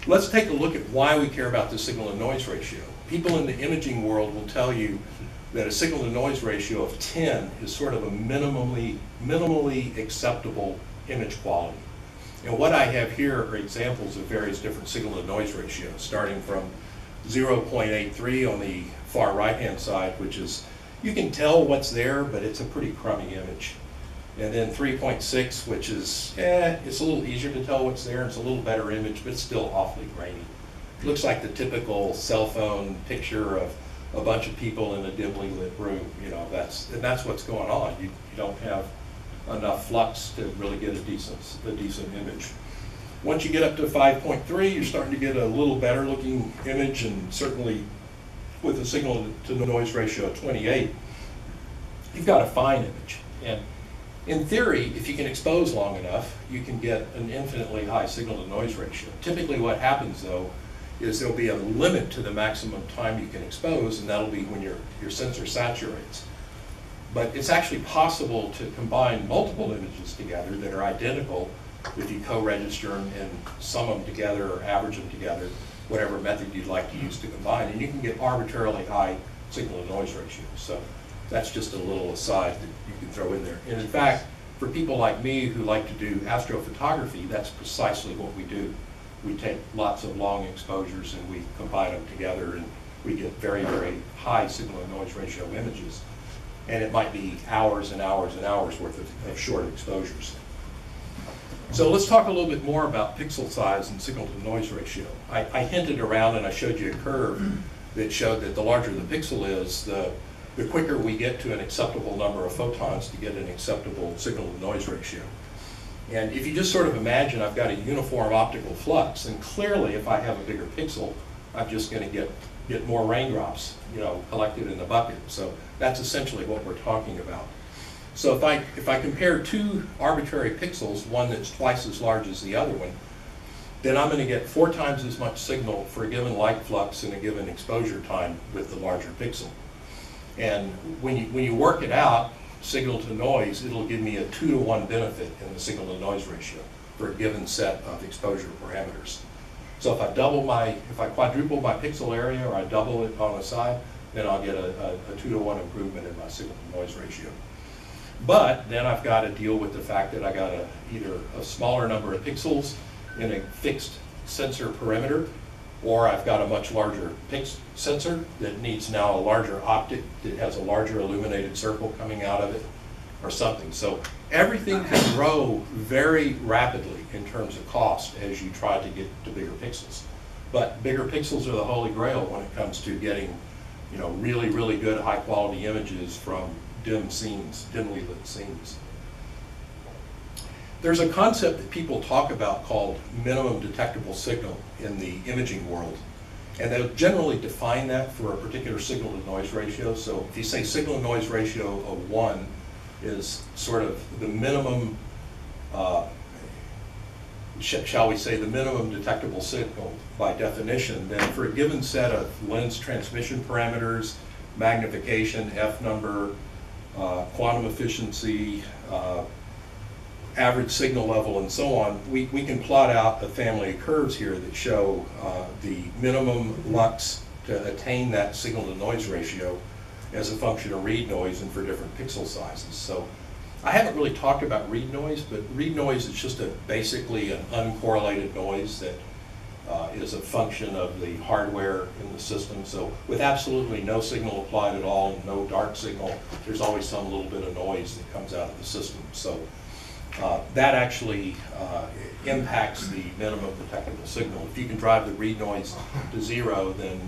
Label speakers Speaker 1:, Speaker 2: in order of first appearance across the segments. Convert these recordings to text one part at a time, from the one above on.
Speaker 1: let's take a look at why we care about the signal to noise ratio. People in the imaging world will tell you that a signal to noise ratio of 10 is sort of a minimally acceptable image quality. And what I have here are examples of various different signal to noise ratios, starting from 0.83 on the far right-hand side, which is, you can tell what's there, but it's a pretty crummy image. And then 3.6, which is, it's a little easier to tell what's there, it's a little better image, but it's still awfully grainy. It looks like the typical cell phone picture of a bunch of people in a dimly lit room. You know, that's what's going on. You don't have enough flux to really get a decent image. Once you get up to 5.3, you're starting to get a little better looking image, and certainly with a signal to noise ratio of 28, you've got a fine image. And in theory, if you can expose long enough, you can get an infinitely high signal to noise ratio. Typically what happens though is there'll be a limit to the maximum time you can expose, and that'll be when your sensor saturates. But it's actually possible to combine multiple images together that are identical if you co-register them and sum them together or average them together, whatever method you'd like to use to combine, and you can get arbitrarily high signal to noise ratios. So that's just a little aside that you can throw in there. And in fact, for people like me who like to do astrophotography, that's precisely what we do. We take lots of long exposures and we combine them together, and we get very, very high signal to noise ratio images. And it might be hours and hours and hours worth of short exposures. So let's talk a little bit more about pixel size and signal to noise ratio. I hinted around and I showed you a curve that showed that the larger the pixel is, the quicker we get to an acceptable number of photons to get an acceptable signal to noise ratio. And if you just sort of imagine I've got a uniform optical flux, and clearly if I have a bigger pixel, I'm just going to get more raindrops, you know, collected in the bucket. So that's essentially what we're talking about. So if I compare two arbitrary pixels, one that's twice as large as the other one, then I'm going to get 4 times as much signal for a given light flux in a given exposure time with the larger pixel. And when you work it out, signal to noise, it'll give me a 2-to-1 benefit in the signal to noise ratio for a given set of exposure parameters. So if I quadruple my pixel area, or I double it on the side, then I'll get a 2-to-1 improvement in my signal to noise ratio. But then I've got to deal with the fact that I got either a smaller number of pixels in a fixed sensor perimeter, or I've got a much larger sensor that needs now a larger optic that has a larger illuminated circle coming out of it, or something. So everything can grow very rapidly in terms of cost as you try to get to bigger pixels. But bigger pixels are the holy grail when it comes to getting, you know, really, really good high quality images from dimly lit scenes. There's a concept that people talk about called minimum detectable signal in the imaging world. And they'll generally define that for a particular signal to noise ratio. So if you say signal to noise ratio of 1 is sort of the minimum, shall we say, the minimum detectable signal by definition, then for a given set of lens transmission parameters, magnification, F number, quantum efficiency, average signal level, and so on, we can plot out a family of curves here that show the minimum lux to attain that signal to noise ratio as a function of read noise and for different pixel sizes. So I haven't really talked about read noise, but read noise is just basically an uncorrelated noise that is a function of the hardware in the system. So with absolutely no signal applied at all and no dark signal, there's always some little bit of noise that comes out of the system. So that actually impacts the minimum detectable signal. If you can drive the read noise to 0, then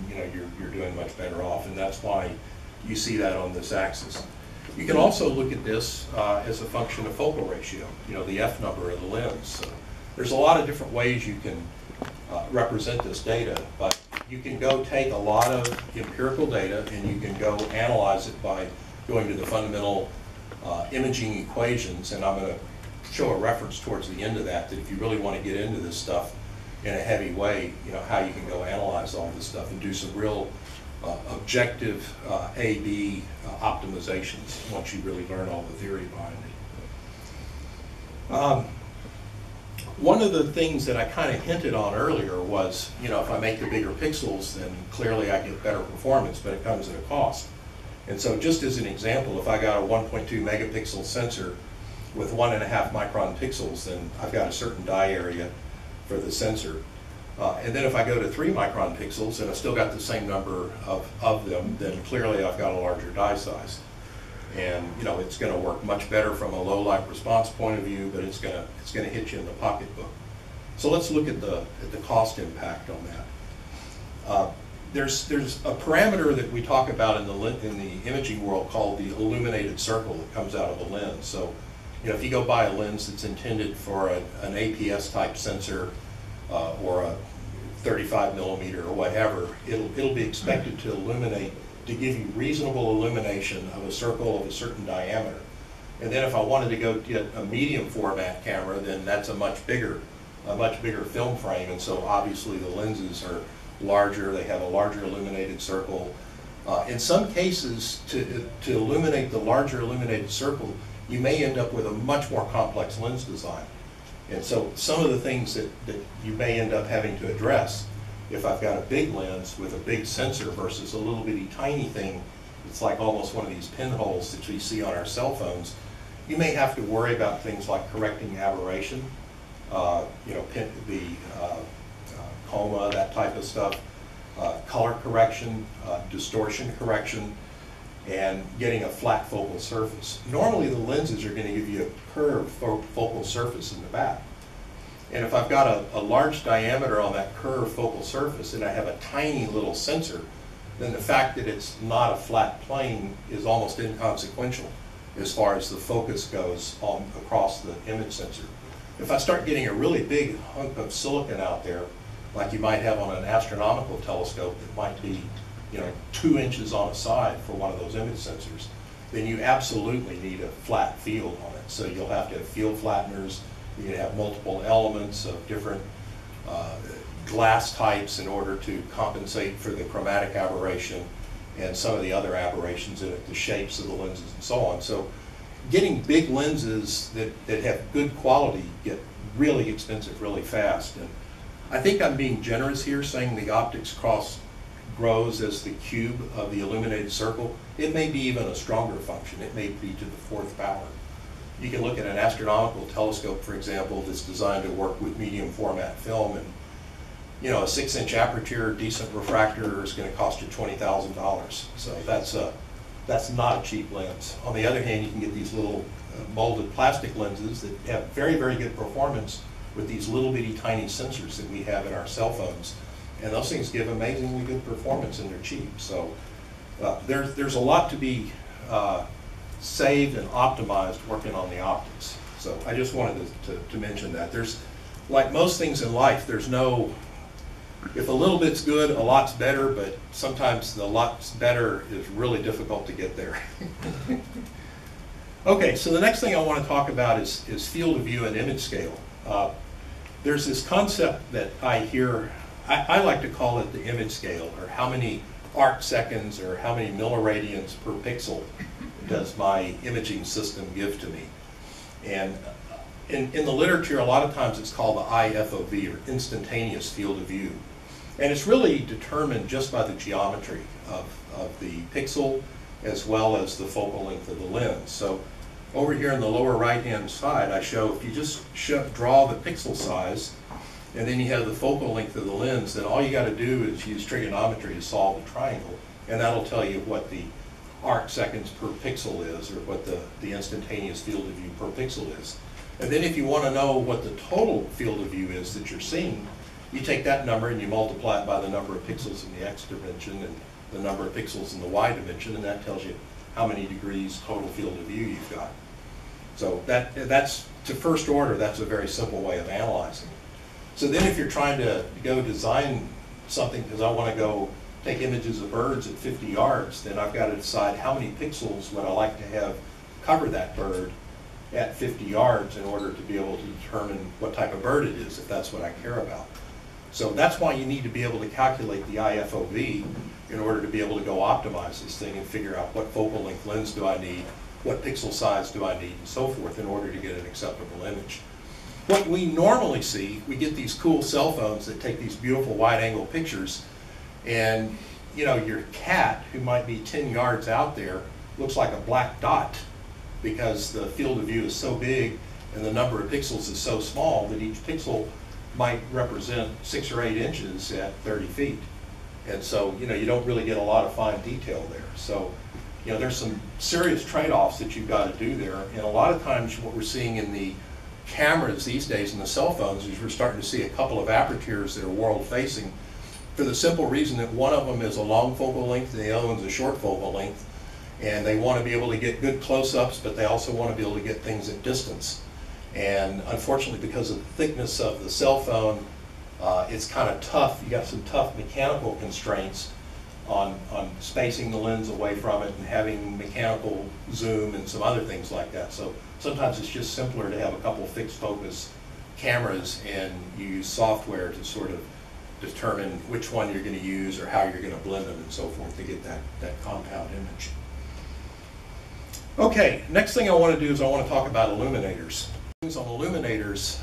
Speaker 1: you're doing much better off, and that's why you see that on this axis. You can also look at this as a function of focal ratio, the F number of the lens. So there's a lot of different ways you can represent this data, but you can go take a lot of empirical data and you can go analyze it by going to the fundamental imaging equations, and I'm going to show a reference towards the end of that if you really want to get into this stuff in a heavy way, how you can go analyze all this stuff and do some real objective A/B optimizations once you really learn all the theory behind it. one of the things that I kind of hinted on earlier was, you know, if I make the bigger pixels, then clearly I get better performance, but it comes at a cost. And so just as an example, if I got a 1.2 megapixel sensor with 1.5 micron pixels, then I've got a certain die area for the sensor. And then if I go to 3 micron pixels and I still got the same number of them, then clearly I've got a larger die size. And you know, it's going to work much better from a low light response point of view, but it's going to hit you in the pocketbook. So let's look at the cost impact on that. There's a parameter that we talk about in the imaging world called the illuminated circle that comes out of a lens. So you know, if you go buy a lens that's intended for an APS type sensor or a 35 millimeter or whatever, it'll be expected to illuminate, to give you reasonable illumination of a circle of a certain diameter. And then if I wanted to go get a medium format camera, then that's a much bigger film frame, and so obviously the lenses are larger, they have a larger illuminated circle. In some cases, to illuminate the larger illuminated circle, you may end up with a much more complex lens design. And so some of the things that you may end up having to address, if I've got a big lens with a big sensor versus a little bitty tiny thing, it's like almost one of these pinholes that we see on our cell phones, you may have to worry about things like correcting aberration, you know, coma, that type of stuff, color correction, distortion correction, and getting a flat focal surface. Normally the lenses are going to give you a curved focal surface in the back. And if I've got a large diameter on that curved focal surface and I have a tiny little sensor, then the fact that it's not a flat plane is almost inconsequential as far as the focus goes across the image sensor. If I start getting a really big hunk of silicon out there, like you might have on an astronomical telescope that might be, you know, 2 inches on a side for one of those image sensors, then you absolutely need a flat field on it. So you'll have to have field flatteners. You can have multiple elements of different glass types in order to compensate for the chromatic aberration and some of the other aberrations in it, the shapes of the lenses and so on. So getting big lenses that have good quality get really expensive really fast. And I think I'm being generous here saying the optics cost grows as the cube of the illuminated circle. It may be even a stronger function. It may be to the 4th power. You can look at an astronomical telescope, for example, that's designed to work with medium format film, and you know, a 6-inch aperture, decent refractor is going to cost you $20,000. So that's not a cheap lens. On the other hand, you can get these little molded plastic lenses that have very, very good performance with these little bitty tiny sensors that we have in our cell phones. And those things give amazingly good performance and they're cheap. So there's a lot to be saved and optimized working on the optics. So I just wanted to mention that. There's, like most things in life, there's no, if a little bit's good, a lot's better, but sometimes the lot's better is really difficult to get there. Okay, so the next thing I want to talk about is field of view and image scale. There's this concept that I hear, I like to call it the image scale, or how many arc seconds or how many milliradians per pixel does my imaging system give to me. And in the literature, a lot of times it's called the IFOV, or instantaneous field of view. And it's really determined just by the geometry of the pixel as well as the focal length of the lens. So over here in the lower right-hand side, I show if you just draw the pixel size and then you have the focal length of the lens, then all you got to do is use trigonometry to solve the triangle, and that'll tell you what the arc seconds per pixel is, or what the instantaneous field of view per pixel is. And then if you want to know what the total field of view is that you're seeing, you take that number and you multiply it by the number of pixels in the x dimension and the number of pixels in the y dimension, and that tells you how many degrees total field of view you've got. So that's, to first order, that's a very simple way of analyzing it. So then if you're trying to go design something, because I want to go take images of birds at 50 yards, then I've got to decide how many pixels would I like to have cover that bird at 50 yards in order to be able to determine what type of bird it is, if that's what I care about. So that's why you need to be able to calculate the IFOV in order to be able to go optimize this thing and figure out what focal length lens do I need, what pixel size do I need, and so forth in order to get an acceptable image. What we normally see, we get these cool cell phones that take these beautiful wide-angle pictures, and you know, your cat, who might be 10 yards out there, looks like a black dot because the field of view is so big and the number of pixels is so small that each pixel might represent 6 or 8 inches at 30 feet. And so, you know, you don't really get a lot of fine detail there. So, you know, there's some serious trade-offs that you've got to do there. And a lot of times what we're seeing in the cameras these days in the cell phones is we're starting to see a couple of apertures that are world-facing, for the simple reason that one of them is a long focal length and the other one's a short focal length. And they want to be able to get good close-ups, but they also want to be able to get things at distance. And unfortunately, because of the thickness of the cell phone, it's kind of tough. You got some tough mechanical constraints on spacing the lens away from it and having mechanical zoom and some other things like that. So sometimes it's just simpler to have a couple of fixed focus cameras and you use software to sort of determine which one you're going to use or how you're going to blend them and so forth to get that compound image. Okay, next thing I want to do is I want to talk about illuminators. On illuminators,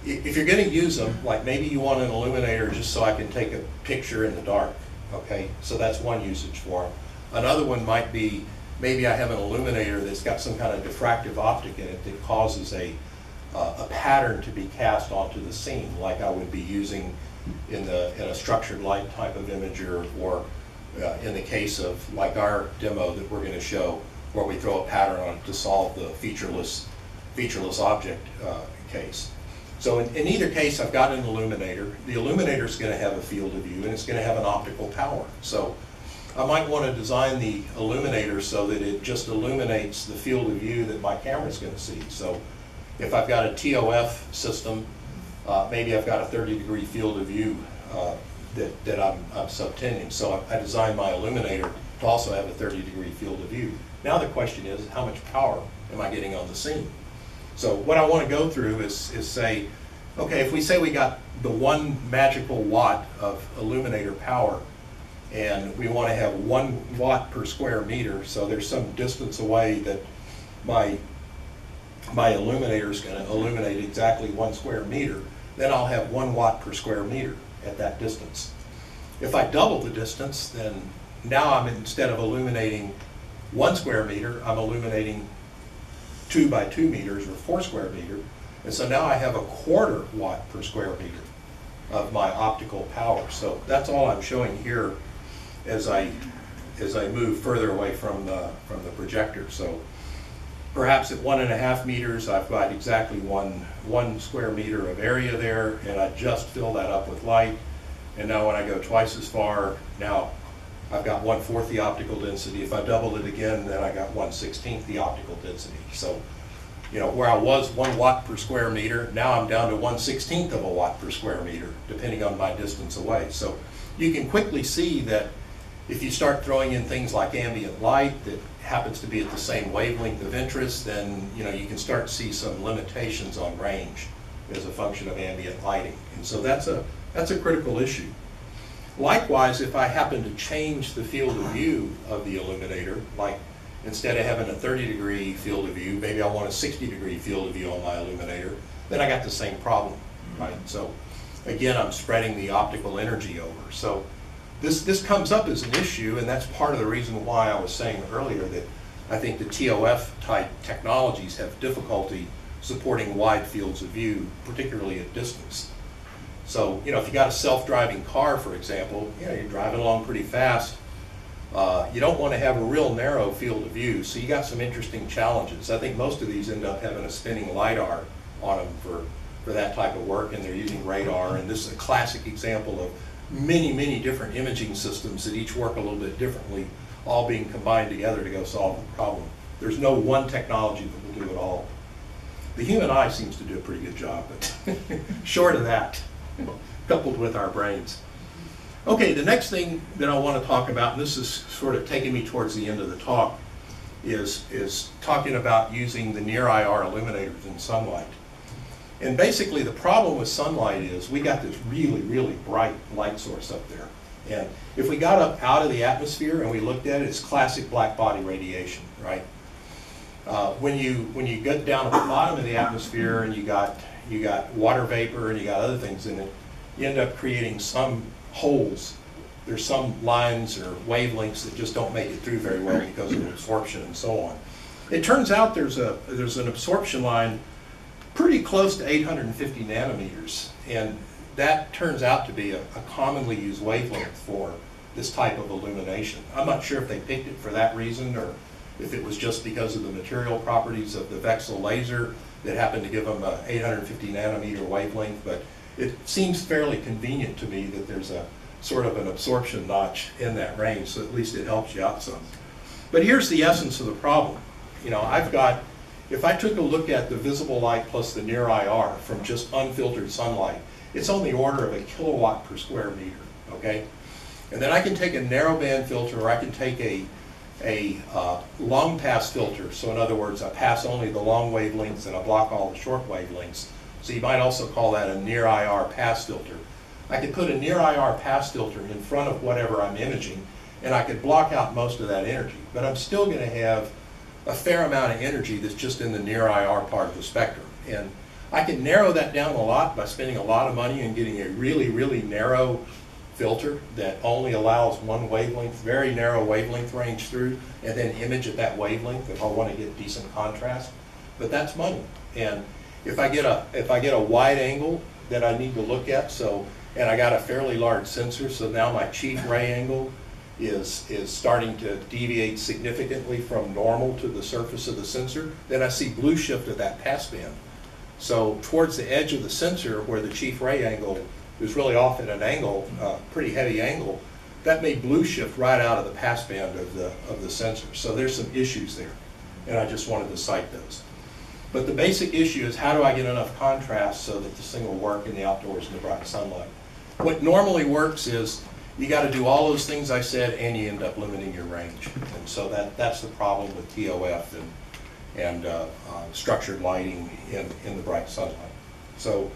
Speaker 1: if you're going to use them, like maybe you want an illuminator just so I can take a picture in the dark, okay? So that's one usage for them. Another one might be, maybe I have an illuminator that's got some kind of diffractive optic in it that causes a pattern to be cast onto the scene, like I would be using in a structured light type of imager, or in the case of like our demo that we're going to show, where we throw a pattern on it to solve the featureless object case. So in either case, I've got an illuminator. The illuminator is going to have a field of view and it's going to have an optical power. So I might want to design the illuminator so that it just illuminates the field of view that my camera is going to see. So if I've got a TOF system, maybe I've got a 30-degree field of view that I'm subtending. So I designed my illuminator to also have a 30-degree field of view. Now the question is, how much power am I getting on the scene? So what I want to go through is say, okay, if we say we got the 1 magical watt of illuminator power, and we want to have 1 watt per square meter, so there's some distance away that my illuminator is going to illuminate exactly 1 square meter, then I'll have 1 watt per square meter at that distance. If I double the distance, then now I'm, instead of illuminating 1 square meter, I'm illuminating 2 by 2 meters or 4 square meter, and so now I have a 1/4 watt per square meter of my optical power. So that's all I'm showing here as I move further away from the projector. So perhaps at 1.5 meters, I've got exactly one square meter of area there, and I just fill that up with light. And now when I go twice as far, now I've got 1/4 the optical density. If I double it again, then I got 1/16 the optical density. So, you know, where I was 1 watt per square meter, now I'm down to 1/16 of a watt per square meter, depending on my distance away. So you can quickly see that if you start throwing in things like ambient light that happens to be at the same wavelength of interest, then, you know, you can start to see some limitations on range as a function of ambient lighting. And so that's a critical issue. Likewise, if I happen to change the field of view of the illuminator, like instead of having a 30-degree field of view, maybe I want a 60-degree field of view on my illuminator, then I got the same problem, right? So again, I'm spreading the optical energy over. So this comes up as an issue, and that's part of the reason why I was saying earlier that I think the TOF type technologies have difficulty supporting wide fields of view, particularly at distance. So, you know, if you got a self-driving car, for example, you know, you're driving along pretty fast. You don't want to have a real narrow field of view, so you got some interesting challenges. I think most of these end up having a spinning LiDAR on them for that type of work, and they're using radar. And this is a classic example of many different imaging systems that each work a little bit differently, all being combined together to go solve the problem. There's no one technology that will do it all. The human eye seems to do a pretty good job, but short of that, coupled with our brains. Okay, the next thing that I want to talk about, and this is sort of taking me towards the end of the talk, is talking about using the near IR illuminators in sunlight. And basically the problem with sunlight is we got this really bright light source up there. And if we got up out of the atmosphere and we looked at it, it's classic black body radiation, right? When you get down at the bottom of the atmosphere and you got water vapor and you got other things in it, you end up creating some holes. There's some lines or wavelengths that just don't make it through very well because of absorption and so on. It turns out there's an absorption line pretty close to 850 nanometers, and that turns out to be a commonly used wavelength for this type of illumination. I'm not sure if they picked it for that reason or if it was just because of the material properties of the VCSEL laser that happened to give them a 850 nanometer wavelength, but it seems fairly convenient to me that there's a sort of an absorption notch in that range, so at least it helps you out some. But here's the essence of the problem. You know, if I took a look at the visible light plus the near IR from just unfiltered sunlight, it's on the order of a kilowatt per square meter, okay? And then I can take a narrowband filter, or I can take a long pass filter. So in other words, I pass only the long wavelengths and I block all the short wavelengths. So you might also call that a near IR pass filter. I could put a near IR pass filter in front of whatever I'm imaging, and I could block out most of that energy. But I'm still going to have a fair amount of energy that's just in the near IR part of the spectrum. And I can narrow that down a lot by spending a lot of money and getting a really, really narrow filter that only allows one wavelength, very narrow wavelength range through, and then image at that wavelength if I want to get decent contrast. But that's money. And if I get a wide angle that I need to look at, and I got a fairly large sensor, so now my chief ray angle is starting to deviate significantly from normal to the surface of the sensor, then I see blue shift at that passband. So towards the edge of the sensor where the chief ray angle is really off at an angle, pretty heavy angle, that may blue shift right out of the passband of the sensor. So there's some issues there, and I just wanted to cite those. But the basic issue is, how do I get enough contrast so that this thing will work in the outdoors in the bright sunlight? What normally works is you got to do all those things I said, and you end up limiting your range. And so that's the problem with TOF and structured lighting in the bright sunlight. So